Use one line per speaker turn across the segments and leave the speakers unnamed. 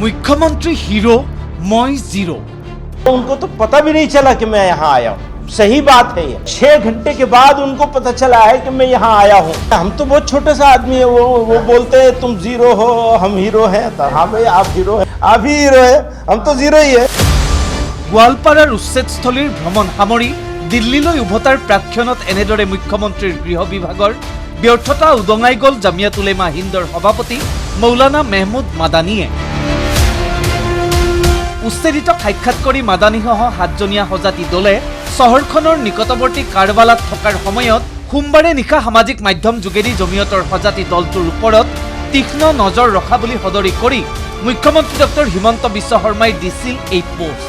मुख्यमंत्री हिरो मैं जीरो।
उनको तो पता भी नहीं चला कि मैं यहाँ आया हूँ। सही बात है ये। 6 घंटे के बाद उनको पता चला है कि मैं यहाँ आया हूँ। हम तो बहुत छोटे सा आदमी है। वो बोलते हैं तुम जीरो हो हम हीरो हैं। तो हाँ भाई आप हीरो हैं, आप ही हीरो है, हम तो जीरो ही है।
গোৱালপাৰাৰ উচ্ছেদস্থলীৰ ভ্ৰমণ সামৰি দিল্লীলৈ উভতাৰ প্ৰাক্ষণত এনেদৰে মুখ্যমন্ত্ৰীৰ গৃহ বিভাগৰ ব্যৰ্থতা উদঙাই গ'ল জামিয়াত উলেমা হিন্দৰ সভাপতি মৌলানা মেহমুদ মাদানীয়ে। উচ্ছেদিতক সাক্ষাৎ কৰি মাদানীসহ 7জনীয়া সজাতি দলে চহৰখনৰ নিকটৱৰ্তী কাৰবালাত থকাৰ সময়ত সোমবাৰে নিশা সামাজিক মাধ্যম যোগেদি জমিয়তৰ সজাতি দলটোৰ ওপৰত তীক্ষ্ণ নজৰ ৰখা বুলি সদৰি কৰি মুখ্যমন্ত্ৰী ডক্টৰ হিমন্ত বিশ্ব শৰ্মাই দিছিল এই পোষ্ট।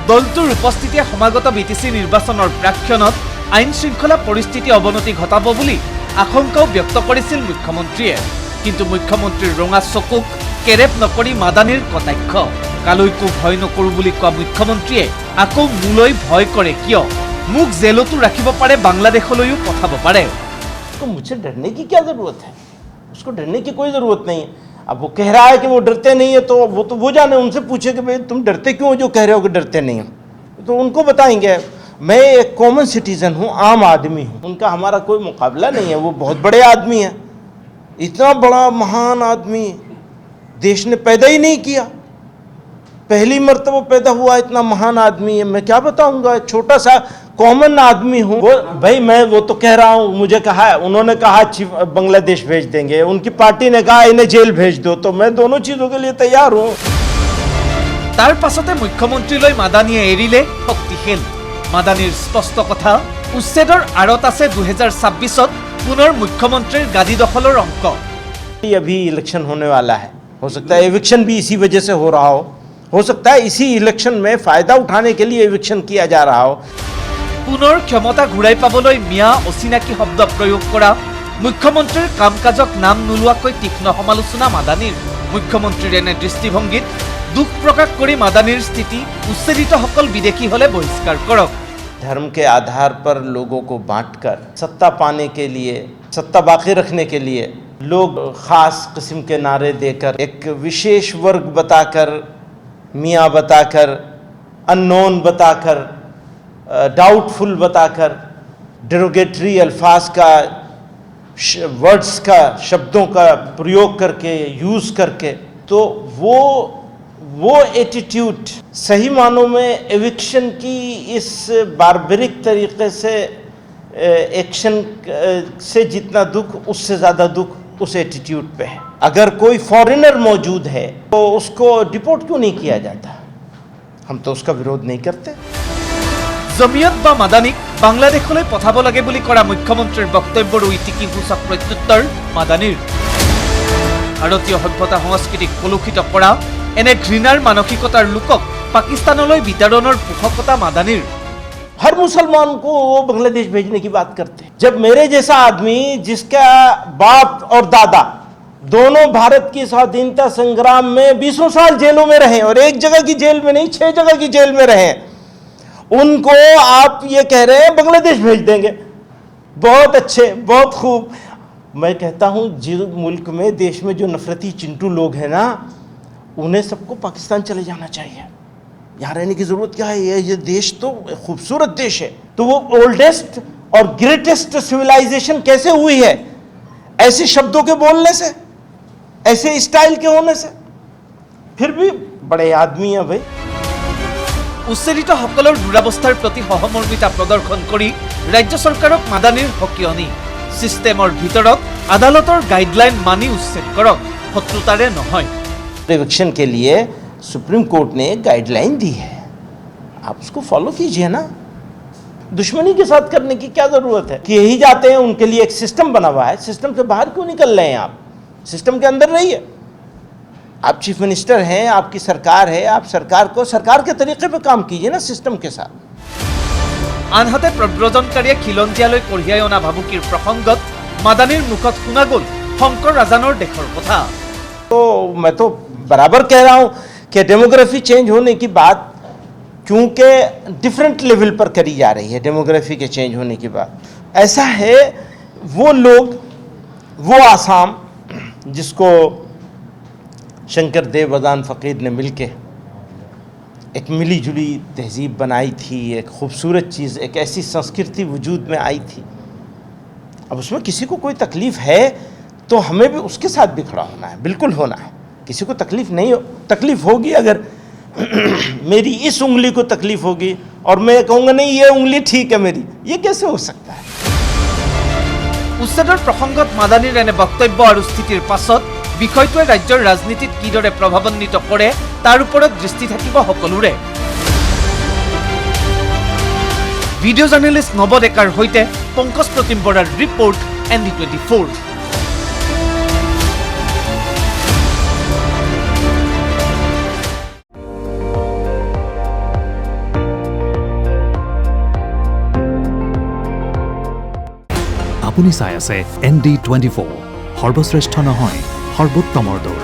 দলটোৰ উপস্থিতিয়ে সমাগত বিটিচি নিৰ্বাচনৰ প্ৰাক্ষণত আইন শৃংখলা পৰিস্থিতি অৱনতি ঘটাব বুলি আশংকাও ব্যক্ত কৰিছিল মুখ্যমন্ত্ৰীয়ে। কিন্তু মুখ্যমন্ত্ৰীৰ ৰঙা চকুক কেৰেপ নকৰি মাদানীৰ কটাক্ষ। কালৈকো ভয় নকৰো বুলি কোৱা মুখ্যমন্ত্ৰীয়ে আকৌ মোলৈ ভয় কৰে কিয়? মোক জেলতো ৰাখিব পাৰে, বাংলাদেশলৈও পঠাব পাৰে।
मुझसे डरने की क्या जरूरत है? उसको डरने की कोई जरूरत नहीं है। अब वो कह रहा है कि वो डरते नहीं है, तो वो जाने, उनसे पूछे कि भाई तुम डरते क्यों हो जो कह रहे हो कि डरते नहीं हो, तो उनको बताएंगे। मैं एक कॉमन सिटीजन हूँ, आम आदमी हूँ, उनका हमारा कोई मुकाबला नहीं है। वो बहुत बड़े आदमी है, इतना बड़ा महान आदमी देश ने पैदा ही नहीं किया, पहली मर्तबा पैदा हुआ इतना महान आदमी है। मैं क्या बताऊंगा, छोटा सा कॉमन आदमी हूँ। वो भाई मैं वो तो कह रहा हूँ, मुझे कहा है, उन्होंने कहा बांग्लादेश भेज देंगे, उनकी पार्टी ने कहा इन्हें जेल भेज दो, तो मैं दोनों चीजों के लिए तैयार हूँ।
তাৰ পাছতে মুখ্যমন্ত্ৰীলৈ মাদানীয়ে এৰিলে শক্তিশীল। মাদানীৰ স্পষ্ট কথা, উচ্ছেদৰ আঁৰত আছে 2026ত পুনৰ মুখ্যমন্ত্ৰীৰ গাদী দখলৰ অংক।
अभी इलेक्शन होने वाला है, हो सकता है एविक्शन भी इसी वजह से हो रहा हो सकता है इसी इलेक्शन में फायदा उठाने के लिए एविक्शन किया जा रहा हो।
পুনৰ ক্ষমতা ঘূৰাই পাবলৈ মিয়া অচিনাকি শব্দ প্ৰয়োগ কৰা, মুখ্যমন্ত্ৰীৰ কাম কাজক নাম নোলোৱাকৈ তীক্ষ্ণ সমালোচনা মাদানীৰ। মুখ্যমন্ত্ৰীৰ এনে দৃষ্টিভংগীত দুখ প্ৰকাশ কৰি মাদানীৰ স্থিতি উচ্ছেদিতসকল বিদেশী হলে বহিষ্কাৰ কৰক।
धर्म के आधार पर लोगों को बांटकर सत्ता पाने के लिए, सत्ता बाकी रखने के लिए लोग खास किस्म के नारे देकर, एक विशेष वर्ग बताकर, मियाँ बताकर, अननोन बताकर, डाउटफुल बताकर, डेरोगेटरी अल्फाज का, वर्ड्स का, शब्दों का प्रयोग करके, यूज़ करके, तो वो एटीट्यूड सही मानों में एविक्शन की इस बारबरिक तरीके से एक्शन से जितना दुख, उससे ज़्यादा दुख उस एटीट्यूड पे है। अगर कोई फॉरेनर मौजूद है तो उसको डिपोर्ट क्यों नहीं किया जाता? हम तो उसका विरोध नहीं करते।
জমিয়ত বা মাদানীক বাংলাদেশলৈ পঠাব লাগে বুলি কৰা মুখ্যমন্ত্ৰীৰ বক্তব্যৰ ইতিকিসূচক প্ৰত্যুত্তৰ মাদানীৰ। ভাৰতীয় সভ্যতা সংস্কৃতিক কলুষিত কৰা এনে ঘৃণাৰ মানসিকতাৰ লোকক পাকিস্তানলৈ বিতৰণৰ পোষকতা মাদানীৰ।
हर मुसलमान को वो बांग्लादेश भेजने की बात करते हैं, जब मेरे जैसा आदमी जिसका बाप और दादा दोनों भारत की स्वाधीनता संग्राम में 20 साल जेलों में रहे, और एक जगह की जेल में नहीं 6 जगह की जेल में रहे, उनको आप ये कह रहे हैं बांग्लादेश भेज देंगे। बहुत अच्छे, बहुत खूब। मैं कहता हूँ जिस मुल्क में, देश में जो नफरती चिंटू लोग हैं ना, उन्हें सबको पाकिस्तान चले जाना चाहिए। यहाँ रहने की जरूरत क्या है? ये देश तो खूबसूरत देश है। तो वो ओल्डेस्ट और ग्रेटेस्ट सिविलाइजेशन कैसे हुई है? ऐसे शब्दों के बोलने से, ऐसे स्टाइल के होने से। फिर भी बड़े आदमी हैं भाई।
উচ্ছেদিতসকলৰ দুৰাৱস্থাৰ প্ৰতি সহমৰ্মিতা প্ৰদৰ্শন কৰি ৰাজ্য চৰকাৰক মাদানীৰ সকিয়নি। চিষ্টেমৰ ভিতৰত আদালতৰ গাইডলাইন মানি উচ্ছেদ কৰক, শত্ৰুতাৰে নহয়।
एविक्शन के लिए सुप्रीम कोर्ट ने गाइडलाइन दी है, आप उसको फॉलो कीजिए ना। दुश्मनी के साथ करने की क्या ज़रूरत है? कि यही जाते हैं, उनके लिए एक सिस्टम बना हुआ है, सिस्टम से बाहर क्यों निकल रहे हैं? आप सिस्टम के अंदर रहिए। आप चीफ मिनिस्टर हैं, आपकी सरकार है, आप सरकार को सरकार के तरीके पे काम कीजिए ना, सिस्टम के साथ।
আনহাতে প্ৰব্ৰজনকাৰীয়ে খিলঞ্জীয়ালৈ কঢ়িয়াই অনা ভাবুকিৰ প্ৰসংগত মাদানীৰ মুখত শুনা গ'ল শংকৰ ৰাজানৰ দেশৰ কথা।
तो मैं तो बराबर कह रहा हूँ कि डेमोग्राफी चेंज होने की बात क्योंकि डिफरेंट लेवल पर करी जा रही है। डेमोग्राफी के चेंज होने की बात ऐसा है, वो लोग, वो आसाम जिसको शंकर देवदान फ़कीर ने मिलके एक मिली जुली तहजीब बनाई थी, एक खूबसूरत चीज़, एक ऐसी संस्कृति वजूद में आई थी। अब उसमें किसी को कोई तकलीफ़ है तो हमें भी उसके साथ भी खड़ा होना है, बिल्कुल होना है। किसी को तकलीफ़ नहीं हो, तकलीफ़ होगी अगर मेरी इस उंगली को तकलीफ़ होगी और मैं कहूँगा नहीं ये उंगली ठीक है मेरी, ये कैसे हो सकता है?
উচ্ছেদৰ প্ৰসংগত মাদানীৰ এনে বক্তব্য আৰু স্থিতিৰ পাছত বিষয়টোৱে ৰাজ্যৰ ৰাজনীতিত কিদৰে প্ৰভাৱান্বিত কৰে তাৰ ওপৰত দৃষ্টি থাকিব সকলোৰে। ভিডিঅ' জাৰ্নেলিষ্ট নৱ ডেকাৰ সৈতে পংকজ প্ৰতিম বৰাৰ ৰিপৰ্ট ND24।
আপুনি চাই আছে ND24 সৰ্বশ্ৰেষ্ঠ নহয় সৰ্বোত্তমৰ দৌৰ।